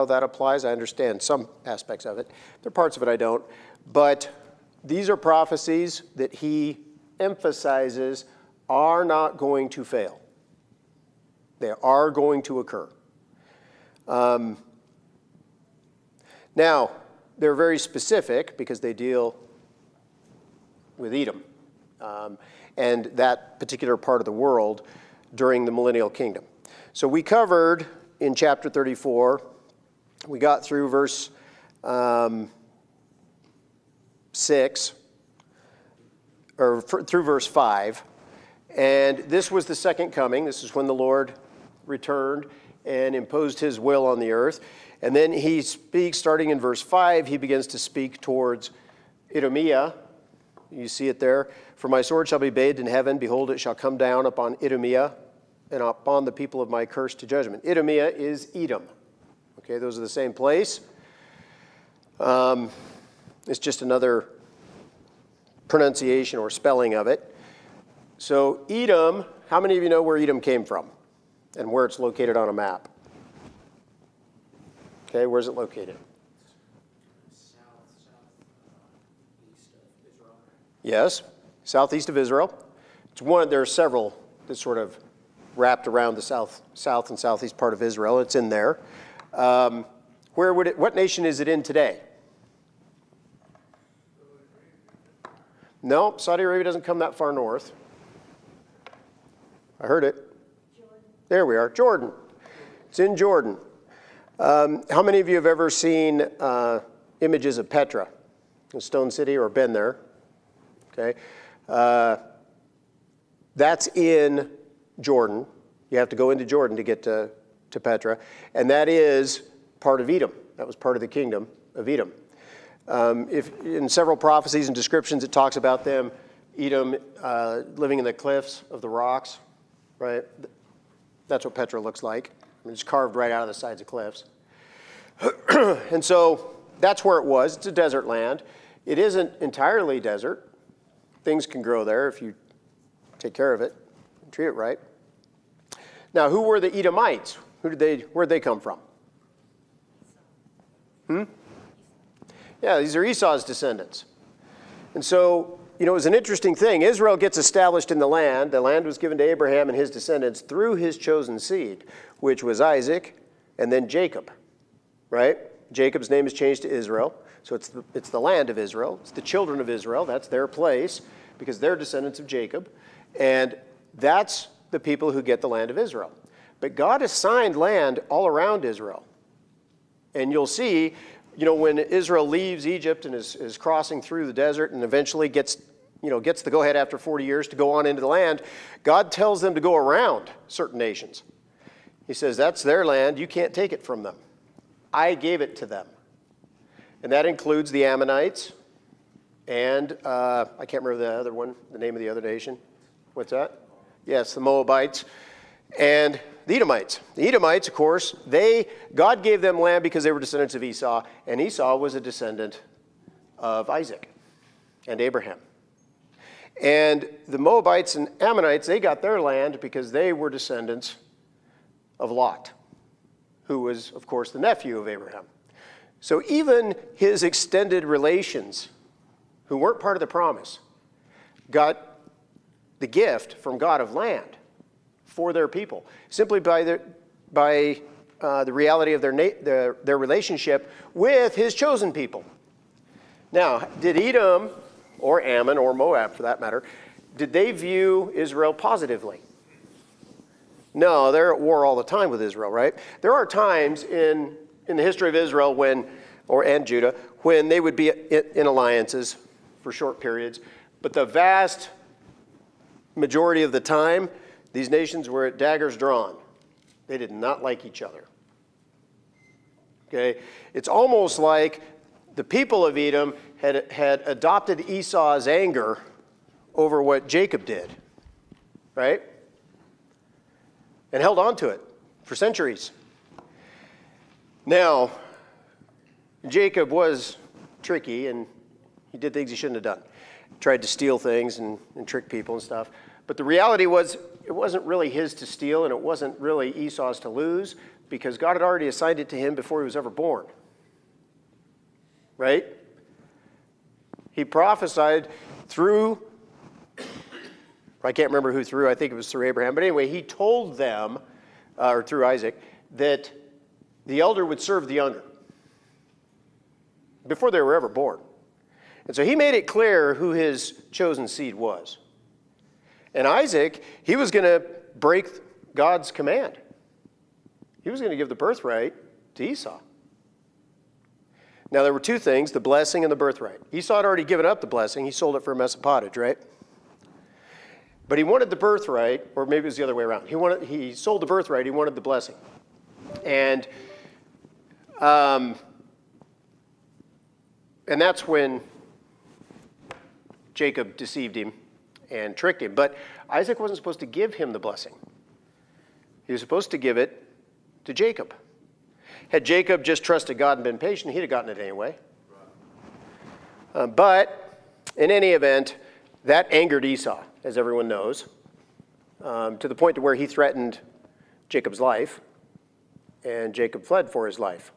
how that applies. I understand some aspects of it. There are parts of it I don't. But these are prophecies that he emphasizes are not going to fail. They are going to occur. Now, they're very specific because they deal with Edom and that particular part of the world during the millennial kingdom. So we covered in chapter 34, we got through verse 6, or through verse 5, and this was the second coming. This is when the Lord returned and imposed his will on the earth. And then he speaks, starting in verse 5, he begins to speak towards Idumea. You see it there. For my sword shall be bathed in heaven. Behold, it shall come down upon Idumea and upon the people of my curse to judgment. Idumea is Edom. Okay, those are the same place. It's just another pronunciation or spelling of it. So Edom, how many of you know where Edom came from and where it's located on a map? Okay, where's it located? Southeast of Israel. Yes, southeast of Israel. It's one. There are several that sort of wrapped around the south and southeast part of Israel. It's in there. Where would it? What nation is it in today? No, Saudi Arabia doesn't come that far north. I heard it. Jordan. There we are, Jordan. It's in Jordan. How many of you have ever seen images of Petra, a stone city, or been there? Okay. That's in Jordan. You have to go into Jordan to get to Petra. And that is part of Edom. That was part of the kingdom of Edom. If in several prophecies and descriptions it talks about them, Edom living in the cliffs of the rocks, right? That's what Petra looks like. It's carved right out of the sides of cliffs. And so that's where it was. It's a desert land. It isn't entirely desert. Things can grow there if you take care of it and treat it right. Now, who were the Edomites? Where'd they come from? Yeah, these are Esau's descendants. And so, it was an interesting thing. Israel gets established in the land. The land was given to Abraham and his descendants through his chosen seed, which was Isaac and then Jacob, right? Jacob's name is changed to Israel. So it's the land of Israel. It's the children of Israel. That's their place because they're descendants of Jacob. And that's the people who get the land of Israel. But God assigned land all around Israel. And you'll see, when Israel leaves Egypt and is crossing through the desert and eventually gets the go-ahead after 40 years to go on into the land, God tells them to go around certain nations. He says, that's their land. You can't take it from them. I gave it to them. And that includes the Ammonites and, I can't remember the other one, the name of the other nation. What's that? Yes, the Moabites and the Edomites. The Edomites, of course, God gave them land because they were descendants of Esau, and Esau was a descendant of Isaac and Abraham. And the Moabites and Ammonites, they got their land because they were descendants of Lot, who was, of course, the nephew of Abraham. So even his extended relations, who weren't part of the promise, got the gift from God of land for their people, simply by the reality of their relationship with his chosen people. Now, did Edom, or Ammon, or Moab for that matter, did they view Israel positively? No, they're at war all the time with Israel, right? There are times in the history of Israel and Judah when they would be in alliances for short periods, but the vast majority of the time, these nations were at daggers drawn. They did not like each other. Okay? It's almost like the people of Edom had adopted Esau's anger over what Jacob did, right? And held on to it for centuries. Now, Jacob was tricky and he did things he shouldn't have done. Tried to steal things and trick people and stuff. But the reality was, it wasn't really his to steal and it wasn't really Esau's to lose. because God had already assigned it to him before he was ever born. Right? He prophesied through, I can't remember who through, I think it was through Abraham, but anyway, he told them, or through Isaac, that the elder would serve the younger before they were ever born. And so he made it clear who his chosen seed was. And Isaac, he was going to break God's command. He was going to give the birthright to Esau. Now, there were two things, the blessing and the birthright. Esau had already given up the blessing. He sold it for a mess of pottage, right? But he wanted the birthright, or maybe it was the other way around. He sold the birthright. He wanted the blessing. And that's when Jacob deceived him and tricked him. But Isaac wasn't supposed to give him the blessing. He was supposed to give it to Jacob. Had Jacob just trusted God and been patient, he'd have gotten it anyway. But in any event, that angered Esau, as everyone knows, to the point to where he threatened Jacob's life, and Jacob fled for his life.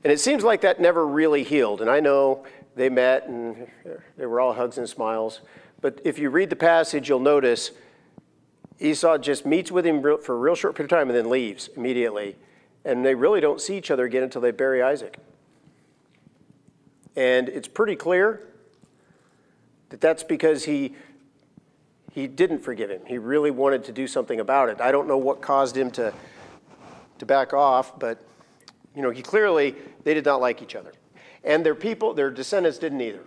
And it seems like that never really healed. And I know they met and they were all hugs and smiles. But if you read the passage, you'll notice Esau just meets with him for a real short period of time and then leaves immediately. And they really don't see each other again until they bury Isaac. And it's pretty clear that that's because he didn't forgive him. He really wanted to do something about it. I don't know what caused him to back off, but they did not like each other. And their descendants didn't either.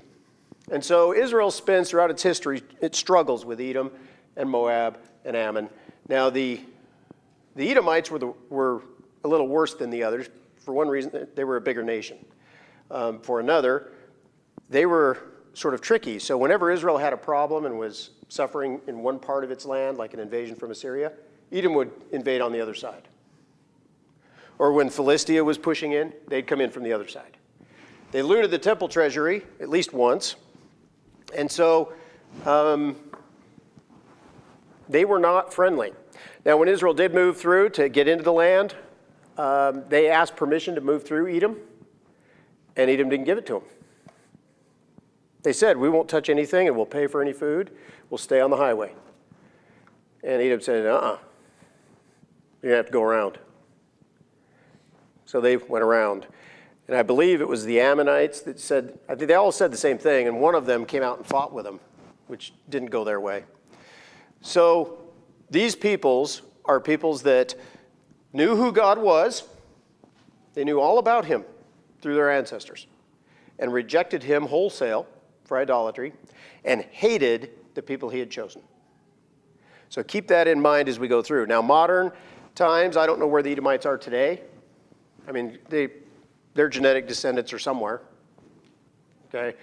And so Israel spends throughout its history, it struggles with Edom and Moab and Ammon. Now the Edomites were a little worse than the others. For one reason, they were a bigger nation. For another, they were sort of tricky. So whenever Israel had a problem and was suffering in one part of its land, like an invasion from Assyria, Edom would invade on the other side. Or when Philistia was pushing in, they'd come in from the other side. They looted the temple treasury at least once. And so they were not friendly. Now, when Israel did move through to get into the land, they asked permission to move through Edom, and Edom didn't give it to them. They said, we won't touch anything, and we'll pay for any food. We'll stay on the highway. And Edom said, you're going to have to go around. So they went around. And I believe it was the Ammonites that said, I think they all said the same thing, and one of them came out and fought with them, which didn't go their way. So these peoples are peoples that knew who God was. They knew all about him through their ancestors and rejected him wholesale for idolatry and hated the people he had chosen. So keep that in mind as we go through. Now, modern times, I don't know where the Edomites are today. I mean, their genetic descendants are somewhere. Okay?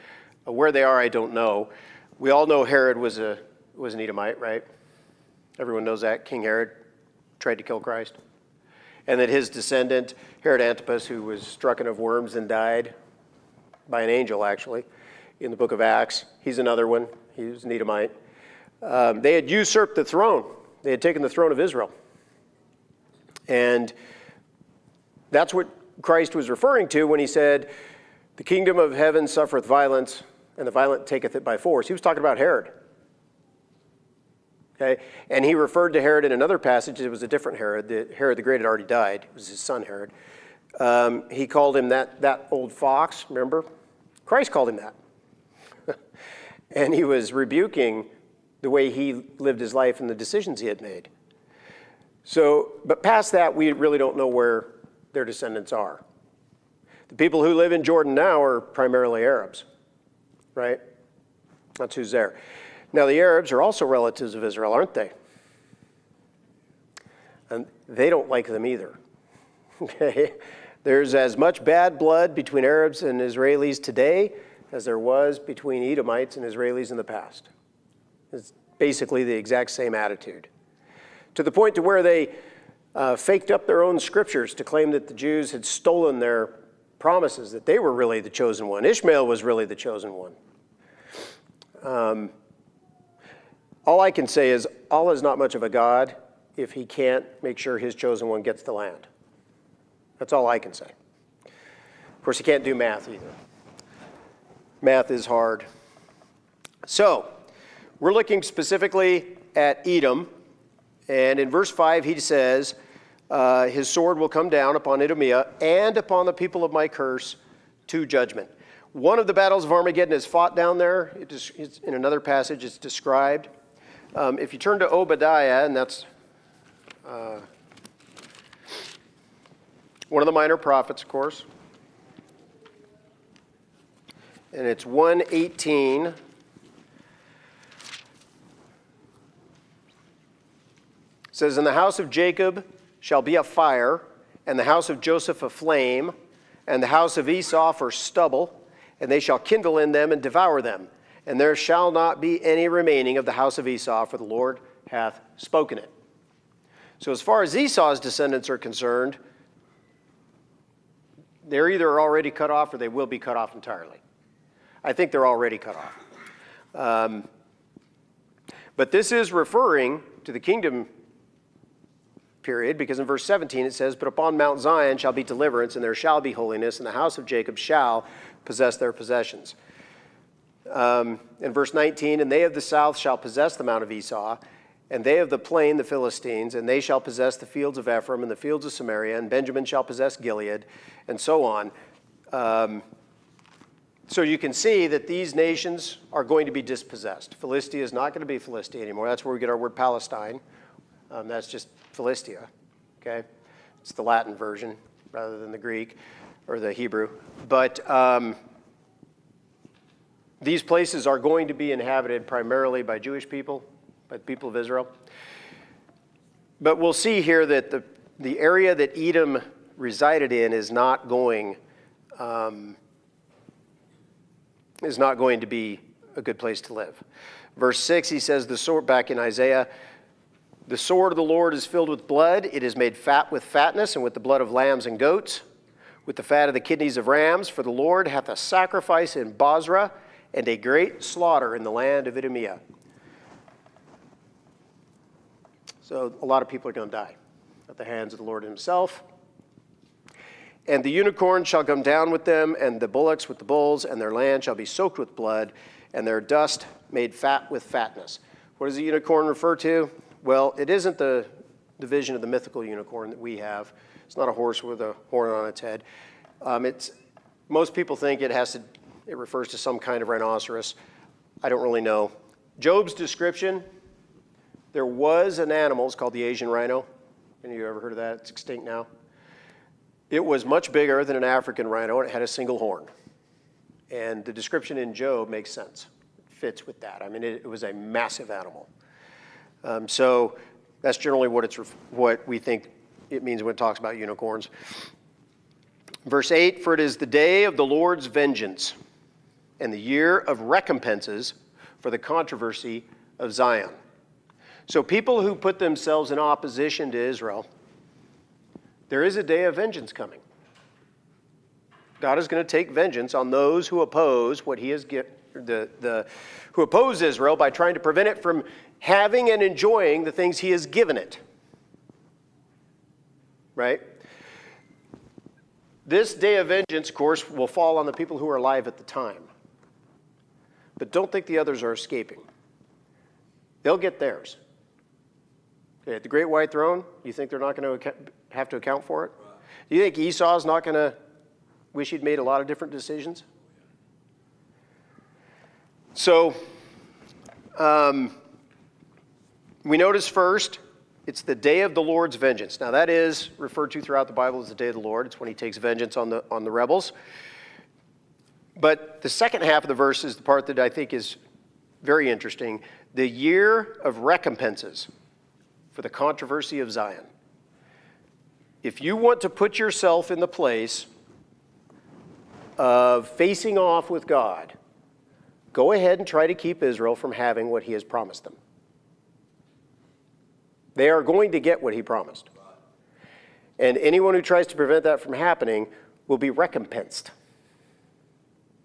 Where they are, I don't know. We all know Herod was an Edomite, right? Everyone knows that. King Herod tried to kill Christ. And that his descendant, Herod Antipas, who was strucken of worms and died by an angel, actually, in the book of Acts. He's another one. He was an Edomite. They had usurped the throne. They had taken the throne of Israel. And that's what Christ was referring to when he said, the kingdom of heaven suffereth violence, and the violent taketh it by force. He was talking about Herod. Okay? And he referred to Herod in another passage. It was a different Herod. Herod the Great had already died. It was his son Herod. He called him that old fox, remember? Christ called him that. And he was rebuking the way he lived his life and the decisions he had made. So, but past that, we really don't know where their descendants are. The people who live in Jordan now are primarily Arabs, right? That's who's there. Now, the Arabs are also relatives of Israel, aren't they? And they don't like them either. Okay? There's as much bad blood between Arabs and Israelis today as there was between Edomites and Israelis in the past. It's basically the exact same attitude. To the point to where they faked up their own scriptures to claim that the Jews had stolen their promises, that they were really the chosen one. Ishmael was really the chosen one. All I can say is Allah is not much of a God if he can't make sure his chosen one gets the land. That's all I can say. Of course, you can't do math either. Math is hard. So, we're looking specifically at Edom. And in verse 5, he says, his sword will come down upon Edomia and upon the people of my curse to judgment. One of the battles of Armageddon is fought down there. It's in another passage, it's described. If you turn to Obadiah, and that's one of the minor prophets, of course. And it's 1:18. It says, "In the house of Jacob shall be a fire, and the house of Joseph a flame, and the house of Esau for stubble, and they shall kindle in them and devour them. And there shall not be any remaining of the house of Esau, for the Lord hath spoken it." So as far as Esau's descendants are concerned, they're either already cut off or they will be cut off entirely. I think they're already cut off. But this is referring to the kingdom period, because in verse 17 it says, "But upon Mount Zion shall be deliverance, and there shall be holiness, and the house of Jacob shall possess their possessions." In verse 19, "And they of the south shall possess the mount of Esau, and they of the plain the Philistines, and they shall possess the fields of Ephraim and the fields of Samaria, and Benjamin shall possess Gilead," and so on. So you can see that these nations are going to be dispossessed. Philistia is not going to be Philistia anymore. That's where we get our word Palestine. That's just Philistia, okay? It's the Latin version rather than the Greek or the Hebrew. But these places are going to be inhabited primarily by Jewish people, by the people of Israel. But we'll see here that the area that Edom resided in is not going to be a good place to live. Verse 6, he says, the sword, back in Isaiah, "The sword of the Lord is filled with blood. It is made fat with fatness, and with the blood of lambs and goats, with the fat of the kidneys of rams. For the Lord hath a sacrifice in Bozrah, and a great slaughter in the land of Idumea." So a lot of people are going to die at the hands of the Lord himself. "And the unicorn shall come down with them, and the bullocks with the bulls, and their land shall be soaked with blood, and their dust made fat with fatness." What does the unicorn refer to? Well, it isn't the vision of the mythical unicorn that we have. It's not a horse with a horn on its head. Most people think it refers to some kind of rhinoceros. I don't really know. Job's description, there was an animal, it's called the Asian rhino. Any of you ever heard of that? It's extinct now. It was much bigger than an African rhino, and it had a single horn. And the description in Job makes sense. It fits with that. I mean, it was a massive animal. So that's generally what we think it means when it talks about unicorns. Verse 8, "For it is the day of the Lord's vengeance, and the year of recompenses for the controversy of Zion." So people who put themselves in opposition to Israel, there is a day of vengeance coming. God is going to take vengeance on those who oppose what he has who oppose Israel by trying to prevent it from having and enjoying the things he has given it. Right? This day of vengeance, of course, will fall on the people who are alive at the time. But don't think the others are escaping. They'll get theirs. Okay, at the great white throne, you think they're not going to have to account for it? Do you think Esau's not going to wish he'd made a lot of different decisions? So, we notice first, it's the day of the Lord's vengeance. Now that is referred to throughout the Bible as the day of the Lord. It's when he takes vengeance on the rebels. But the second half of the verse is the part that I think is very interesting. The year of recompenses for the controversy of Zion. If you want to put yourself in the place of facing off with God, go ahead and try to keep Israel from having what he has promised them. They are going to get what he promised. And anyone who tries to prevent that from happening will be recompensed.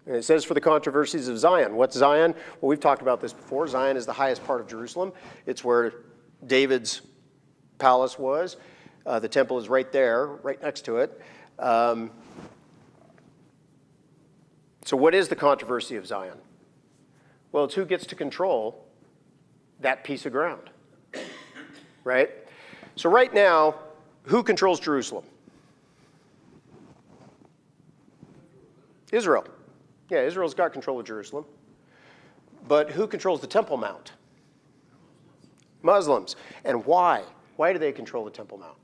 And it says for the controversies of Zion. What's Zion? Well, we've talked about this before. Zion is the highest part of Jerusalem. It's where David's palace was. The temple is right there, right next to it. So what is the controversy of Zion? Well, it's who gets to control that piece of ground, right? So right now, who controls Jerusalem? Israel. Yeah, Israel's got control of Jerusalem. But who controls the Temple Mount? Muslims. And why? Why do they control the Temple Mount?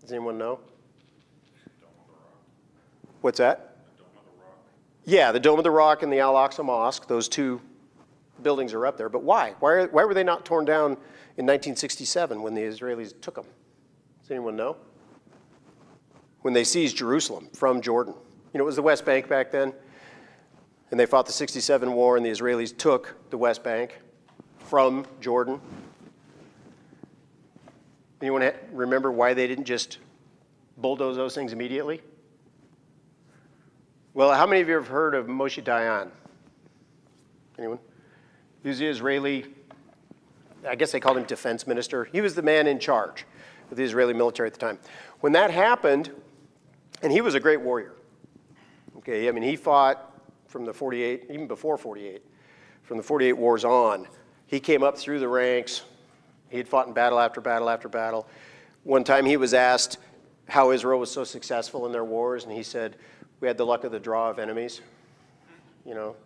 Does anyone know? What's that? Yeah, the Dome of the Rock and the Al-Aqsa Mosque, those two buildings are up there. But why? Why were they not torn down in 1967 when the Israelis took them? Does anyone know? When they seized Jerusalem from Jordan. You know, it was the West Bank back then. And they fought the 67 war, and the Israelis took the West Bank from Jordan. Anyone remember why they didn't just bulldoze those things immediately? Well, how many of you have heard of Moshe Dayan? Anyone? He was the Israeli, I guess they called him defense minister. He was the man in charge of the Israeli military at the time. When that happened, and he was a great warrior. Okay, I mean, he fought from the 48, even before 48, from the 48 wars on. He came up through the ranks. He had fought in battle after battle after battle. One time he was asked how Israel was so successful in their wars, and he said, "We had the luck of the draw of enemies. You know,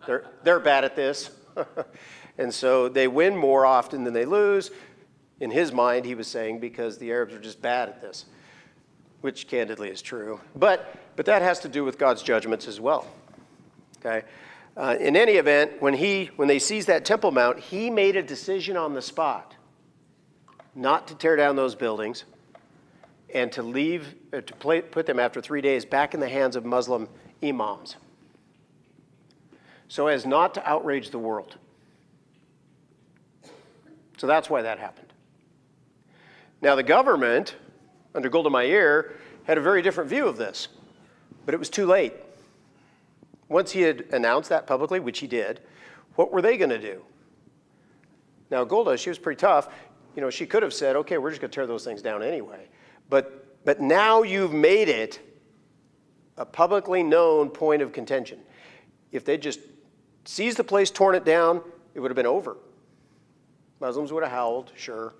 they're bad at this." And so they win more often than they lose. In his mind, he was saying, because the Arabs are just bad at this, which candidly is true. But that has to do with God's judgments as well. Okay. In any event, when they seized that Temple Mount, he made a decision on the spot not to tear down those buildings and to put them after 3 days back in the hands of Muslim imams, so as not to outrage the world. So that's why that happened. Now the government, under Golda Meir, had a very different view of this, but it was too late. Once he had announced that publicly, which he did, what were they going to do? Now Golda, she was pretty tough. You know, she could have said, okay, we're just going to tear those things down anyway. But now you've made it a publicly known point of contention. If they just seized the place, torn it down, it would have been over. Muslims would have howled, sure.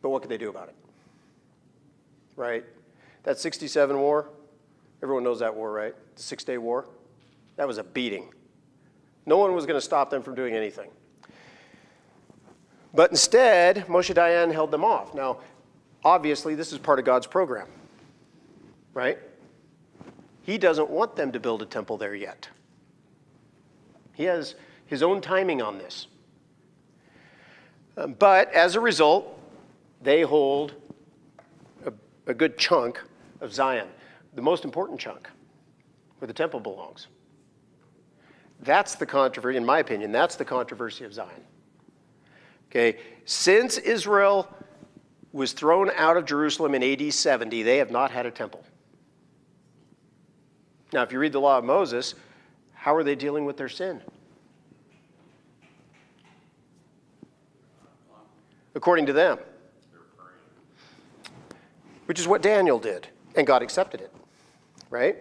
But what could they do about it? Right? That 67 war, everyone knows that war, right? The 6-Day War. That was a beating. No one was going to stop them from doing anything. But instead, Moshe Dayan held them off. Now, obviously, this is part of God's program, right? He doesn't want them to build a temple there yet. He has his own timing on this. But as a result, they hold a good chunk of Zion, the most important chunk, where the temple belongs. That's the controversy, in my opinion, that's the controversy of Zion. Okay, since Israel was thrown out of Jerusalem in AD 70, they have not had a temple. Now, if you read the law of Moses, how are they dealing with their sin? According to them. Which is what Daniel did, and God accepted it, right?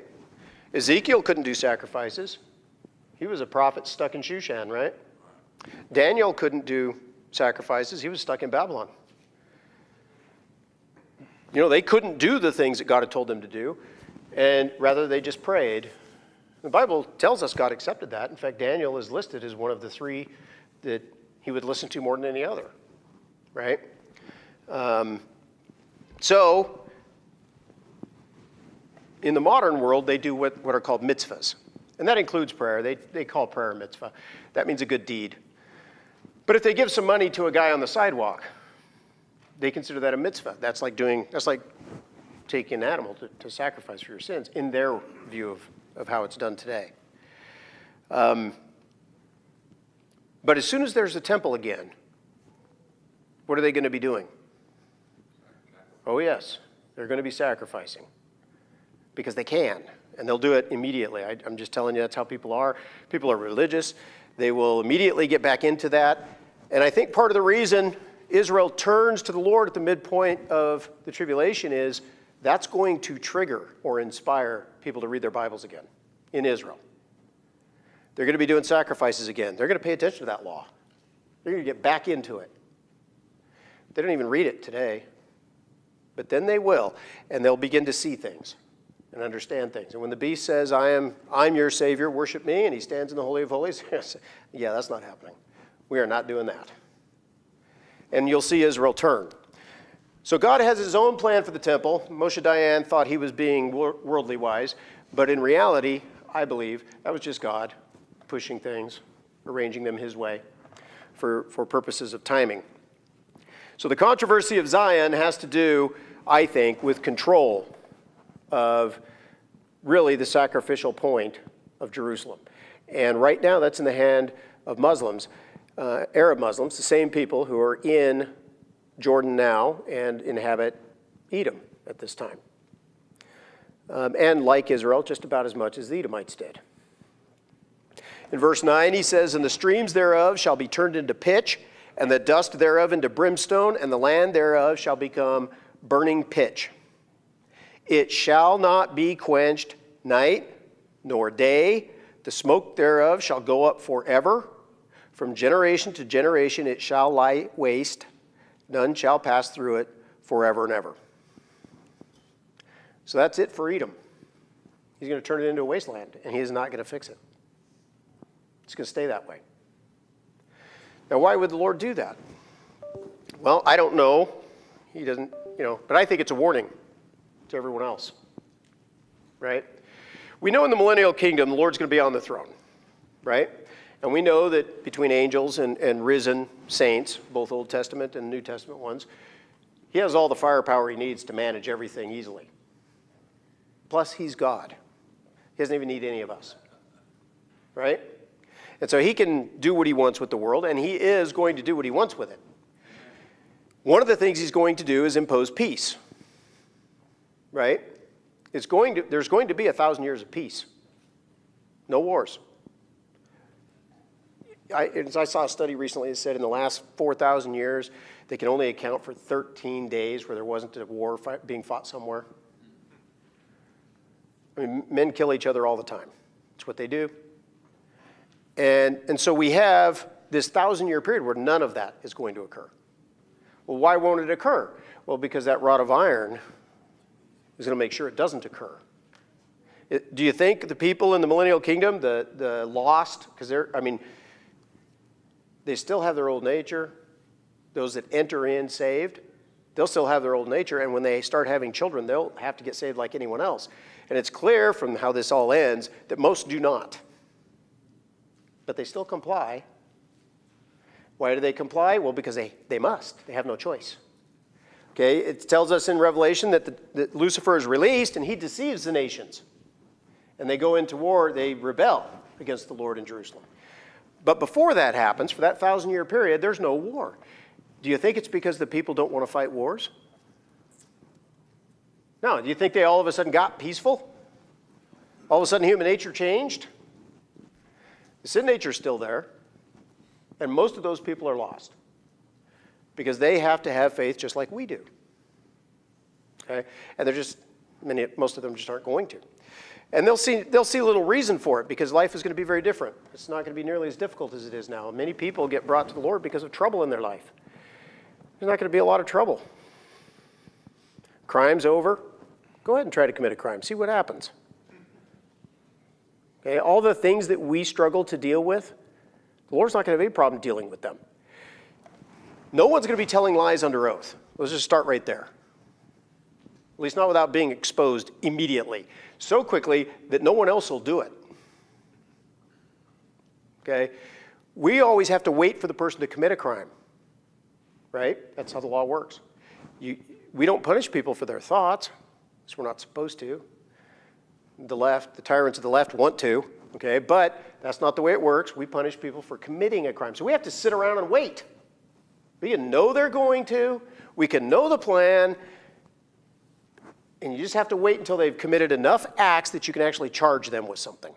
Ezekiel couldn't do sacrifices. He was a prophet stuck in Shushan, right? Daniel couldn't do sacrifices. He was stuck in Babylon. You know, they couldn't do the things that God had told them to do, and rather they just prayed. The Bible tells us God accepted that. In fact, Daniel is listed as one of the 3 that he would listen to more than any other, right? So, in the modern world, they do what are called mitzvahs. And that includes prayer. They call prayer a mitzvah. That means a good deed. But if they give some money to a guy on the sidewalk, they consider that a mitzvah. That's like taking an animal to sacrifice for your sins, in their view of how it's done today. But as soon as there's a temple again, what are they going to be doing? Oh, yes, they're going to be sacrificing because they can, and they'll do it immediately. I'm just telling you, that's how people are. People are religious. They will immediately get back into that. And I think part of the reason Israel turns to the Lord at the midpoint of the tribulation is that's going to trigger or inspire people to read their Bibles again in Israel. They're going to be doing sacrifices again. They're going to pay attention to that law. They're going to get back into it. They don't even read it today, but then they will, and they'll begin to see things and understand things. And when the beast says, I'm your Savior, worship me, and he stands in the Holy of Holies, yeah, that's not happening. We are not doing that. And you'll see Israel turn. So God has his own plan for the temple. Moshe Dayan thought he was being worldly wise, but in reality, I believe, that was just God pushing things, arranging them his way for purposes of timing. So the controversy of Zion has to do, I think, with control of really the sacrificial point of Jerusalem. And right now that's in the hand of Muslims, Arab Muslims, the same people who are in Jordan now and inhabit Edom at this time. And like Israel, just about as much as the Edomites did. In verse 9, he says, "And the streams thereof shall be turned into pitch, and the dust thereof into brimstone, and the land thereof shall become burning pitch. It shall not be quenched night nor day. The smoke thereof shall go up forever. From generation to generation it shall lie waste. None shall pass through it forever and ever." So that's it for Edom. He's going to turn it into a wasteland, and he is not going to fix it. It's going to stay that way. Now, why would the Lord do that? Well, I don't know. He doesn't, but I think it's a warning to everyone else, right? We know in the millennial kingdom, the Lord's going to be on the throne, right? And we know that between angels and risen saints, both Old Testament and New Testament ones, he has all the firepower he needs to manage everything easily. Plus, he's God. He doesn't even need any of us, right? And so he can do what he wants with the world, and he is going to do what he wants with it. One of the things he's going to do is impose peace, right? There's going to be 1,000 years of peace. No wars. I saw a study recently that said in the last 4,000 years, they can only account for 13 days where there wasn't a war being fought somewhere. I mean, men kill each other all the time. It's what they do. And so we have this 1,000-year period where none of that is going to occur. Well, why won't it occur? Well, because that rod of iron is going to make sure it doesn't occur. Do you think the people in the millennial kingdom, the lost, because they still have their old nature. Those that enter in saved, they'll still have their old nature, and when they start having children, they'll have to get saved like anyone else. And it's clear from how this all ends that most do not. But they still comply. Why do they comply? Well, because they must. They have no choice. Okay, it tells us in Revelation that Lucifer is released and he deceives the nations. And they go into war, they rebel against the Lord in Jerusalem. But before that happens, for that 1,000-year period, there's no war. Do you think it's because the people don't want to fight wars? No. Do you think they all of a sudden got peaceful? All of a sudden human nature changed? The sin nature is still there, and most of those people are lost because they have to have faith just like we do. Okay, and most of them just aren't going to, and they'll see little reason for it because life is going to be very different. It's not going to be nearly as difficult as it is now. Many people get brought to the Lord because of trouble in their life. There's not going to be a lot of trouble. Crime's over. Go ahead and try to commit a crime. See what happens. Okay, all the things that we struggle to deal with, the Lord's not going to have any problem dealing with them. No one's going to be telling lies under oath. Let's just start right there. At least not without being exposed immediately. So quickly that no one else will do it. Okay? We always have to wait for the person to commit a crime. Right? That's how the law works. We don't punish people for their thoughts, because we're not supposed to. The tyrants of the left want to, okay? But that's not the way it works. We punish people for committing a crime. So we have to sit around and wait. We can know they're going to. We can know the plan. And you just have to wait until they've committed enough acts that you can actually charge them with something.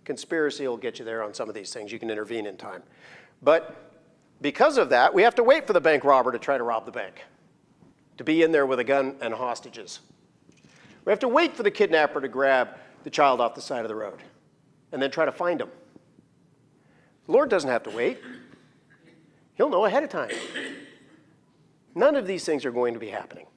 Conspiracy will get you there on some of these things. You can intervene in time. But because of that, we have to wait for the bank robber to try to rob the bank, to be in there with a gun and hostages. We have to wait for the kidnapper to grab the child off the side of the road and then try to find him. The Lord doesn't have to wait. He'll know ahead of time. None of these things are going to be happening.